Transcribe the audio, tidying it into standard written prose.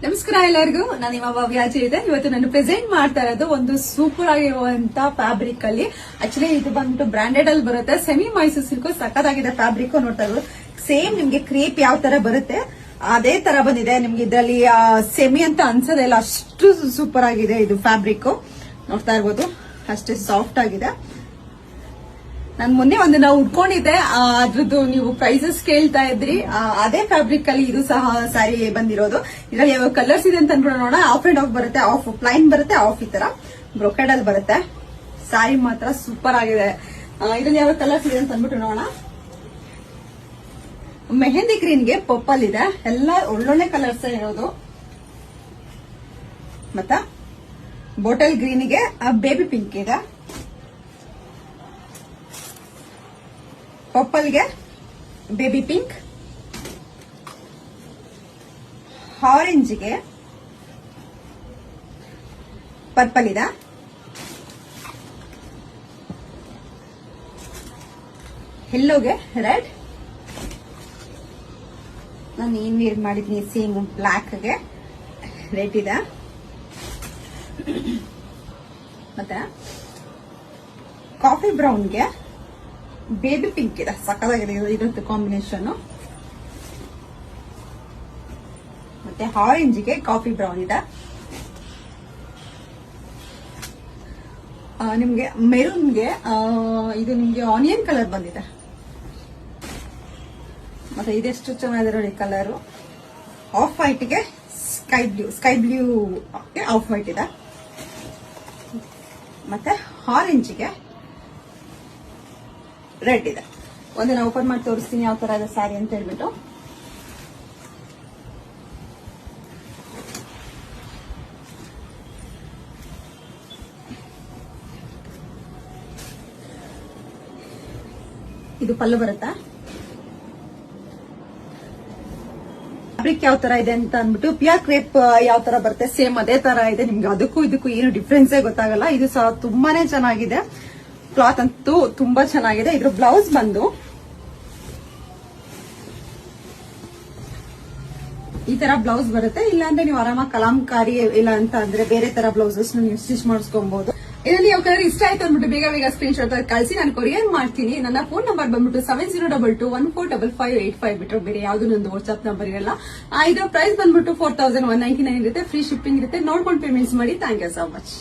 ನಮಸ್ಕಾರ ಎಲ್ಲರಿಗೂ, ನಾನು ನಿಮ್ಮ ಭವ್ಯ ಇದೆ. ಇವತ್ತು ನಾನು ಪ್ರೆಸೆಂಟ್ ಮಾಡ್ತಾ ಇರೋದು ಒಂದು ಸೂಪರ್ ಆಗಿರುವಂತ ಫ್ಯಾಬ್ರಿಕ್ ಅಲ್ಲಿ. ಆಕ್ಚುಲಿ ಇದು ಬಂದ್ಬಿಟ್ಟು ಬ್ರಾಂಡೆಡ್ ಅಲ್ಲಿ ಬರುತ್ತೆ. ಸೆಮಿ ಮೈಸೂರು ಸಿಲ್ಕ್ ಸಖತ್ತಾಗಿದೆ ಫ್ಯಾಬ್ರಿಕ್. ನೋಡ್ತಾ ಇರೋದು ಸೇಮ್ ನಿಮ್ಗೆ ಕ್ರೇಪ್ ಯಾವ ತರ ಬರುತ್ತೆ ಅದೇ ತರ ಬಂದಿದೆ. ನಿಮ್ಗೆ ಇದರಲ್ಲಿ ಸೆಮಿ ಅಂತ ಅನ್ಸೋದೇ ಇಲ್ಲ, ಅಷ್ಟು ಸೂಪರ್ ಆಗಿದೆ ಇದು ಫ್ಯಾಬ್ರಿಕ್. ನೋಡ್ತಾ ಇರ್ಬೋದು ಅಷ್ಟೇ ಸಾಫ್ಟ್ ಆಗಿದೆ. ನಾನು ಮೊನ್ನೆ ಒಂದು ನಾವು ಉಟ್ಕೊಂಡಿದ್ದೆ, ಅದ್ರದ್ದು ನೀವು ಪ್ರೈಸಸ್ ಕೇಳ್ತಾ ಇದ್ರಿ. ಅದೇ ಫ್ಯಾಬ್ರಿಕ್ ಅಲ್ಲಿ ಇದು ಸಹ ಸ್ಯಾರಿ ಬಂದಿರೋದು. ಇದರಲ್ಲಿ ಯಾವ ಕಲರ್ಸ್ ಇದೆ ಅಂತ ಅನ್ಕೊಳ್ಳೋಣ. ಆಫ್ ಅಂಡ್ ಆಫ್ ಬರುತ್ತೆ, ಆಫ್ ಪ್ಲೈನ್ ಬರುತ್ತೆ, ಆಫ್ ಈ ತರ ಬ್ರೊಕೆಡ್ ಅಲ್ಲಿ ಬರುತ್ತೆ. ಸ್ಯಾರಿ ಮಾತ್ರ ಸೂಪರ್ ಆಗಿದೆ. ಇದರಲ್ಲಿ ಯಾವ ಕಲರ್ಸ್ ಇದೆ ಅಂತ ಅಂದ್ಬಿಟ್ಟು ನೋಡೋಣ. ಮೆಹಂದಿ ಗ್ರೀನ್ ಗೆ ಪರ್ಪಲ್ ಇದೆ, ಎಲ್ಲ ಒಳ್ಳೊಳ್ಳೆ ಕಲರ್ಸ್ ಇರೋದು. ಮತ್ತ ಬಾಟಲ್ ಗ್ರೀನ್ ಗೆ ಬೇಬಿ ಪಿಂಕ್ ಇದೆ, ಪರ್ಪಲ್ ಗೆ ಬೇಬಿ ಪಿಂಕ್, ಆರೆಂಜ್ ಗೆ ಪರ್ಪಲ್ ಇದೆ, ಯೆಲ್ಲೋಗೆ ರೆಡ್. ನಾನು ಏನ್ ವೇರ್ ಮಾಡಿದೀನಿ ಸೇಮ್ ಬ್ಲಾಕ್ ಗೆ ರೆಡ್ ಇದೆ. ಮತ್ತೆ ಕಾಫಿ ಬ್ರೌನ್ ಗೆ ಬೇಬಿ ಪಿಂಕ್ ಇದೆ, ಸಕ್ಕತ್ತಾಗಿದೆ ಇರುತ್ತೆ ಕಾಂಬಿನೇಷನ್. ಮತ್ತೆ ಆರೆಂಜ್ ಗೆ ಕಾಫಿ ಬ್ರೌನ್ ಇದೆ. ನಿಮ್ಗೆ ಮೆರೂನ್ ಗೆ ಇದು ನಿಮ್ಗೆ ಆನಿಯನ್ ಕಲರ್ ಬಂದಿದೆ. ಮತ್ತೆ ಇದೆಷ್ಟು ಚೆನ್ನಾಗಿದೆ ನೋಡಿ ಕಲರ್. ಆಫ್ ವೈಟ್ ಗೆ ಸ್ಕೈ ಬ್ಲೂ ಗೆ ಆಫ್ ವೈಟ್ ಇದೆ. ಮತ್ತೆ ಆರೆಂಜ್ ಗೆ ರೆಡ್ ಇದೆ. ಒಂದಿನ ಓಪನ್ ಮಾಡಿ ತೋರಿಸ್ತೀನಿ ಯಾವ ತರ ಇದೆ ಸ್ಯಾರಿ ಅಂತ ಹೇಳ್ಬಿಟ್ಟು. ಇದು ಪಲ್ಲು ಬರುತ್ತಾ. ಫ್ಯಾಬ್ರಿಕ್ ಯಾವ ತರ ಇದೆ ಅಂತ ಅಂದ್ಬಿಟ್ಟು ಪಿಯಾ ಕ್ರೇಪ್ ಯಾವ ತರ ಬರುತ್ತೆ ಸೇಮ್ ಅದೇ ತರ ಇದೆ. ನಿಮ್ಗೆ ಅದಕ್ಕೂ ಇದಕ್ಕೂ ಏನು ಡಿಫ್ರೆನ್ಸೇ ಗೊತ್ತಾಗಲ್ಲ. ಇದು ಸಹ ತುಂಬಾನೇ ಚೆನ್ನಾಗಿದೆ. ಕ್ಲಾತ್ ಅಂತೂ ತುಂಬಾ ಚೆನ್ನಾಗಿದೆ. ಇದ್ರ ಬ್ಲೌಸ್ ಬಂದು ಈ ತರ ಬ್ಲೌಸ್ ಬರುತ್ತೆ. ಇಲ್ಲಾಂದ್ರೆ ನೀವು ಆರಾಮಾಗಿ ಕಲಾಂಕಾರಿ ಇಲ್ಲ ಅಂತ ಅಂದ್ರೆ ಬೇರೆ ತರ ಬ್ಲೌಸಸ್ ನೀವು ಸ್ಟಿಚ್ ಮಾಡಿಸ್ಕೊಬಹುದು. ಇದರಲ್ಲಿ ಯಾವ ಕಲರ್ ಇಷ್ಟ ಆಯ್ತು ಅಂದ್ಬಿಟ್ಟು ಬೇಗ ಸ್ಕ್ರೀನ್ ಶಾಟ್ ಕಳಿಸಿ, ನಾನು ಕೊರಿಯರ್ ಮಾಡ್ತೀನಿ. ನನ್ನ ಫೋನ್ ನಂಬರ್ ಬಂದ್ಬಿಟ್ಟು 7022145585 ಬಿಟ್ಟರೆ ಬೇರೆ ಯಾವ್ದು ನಂದು ವಾಟ್ಸ್ಆಪ್ ನಂಬರ್ ಇರಲ್ಲ. ಇದರ ಪ್ರೈಸ್ ಬಂದ್ಬಿಟ್ಟು 4199 ಇರುತ್ತೆ. ಫ್ರೀ ಶಿಪ್ಪಿಂಗ್ ಇರುತ್ತೆ. ನೋಡ್ಕೊಂಡು ಪೇಮೆಂಟ್ಸ್ ಮಾಡಿ. Thank you so much.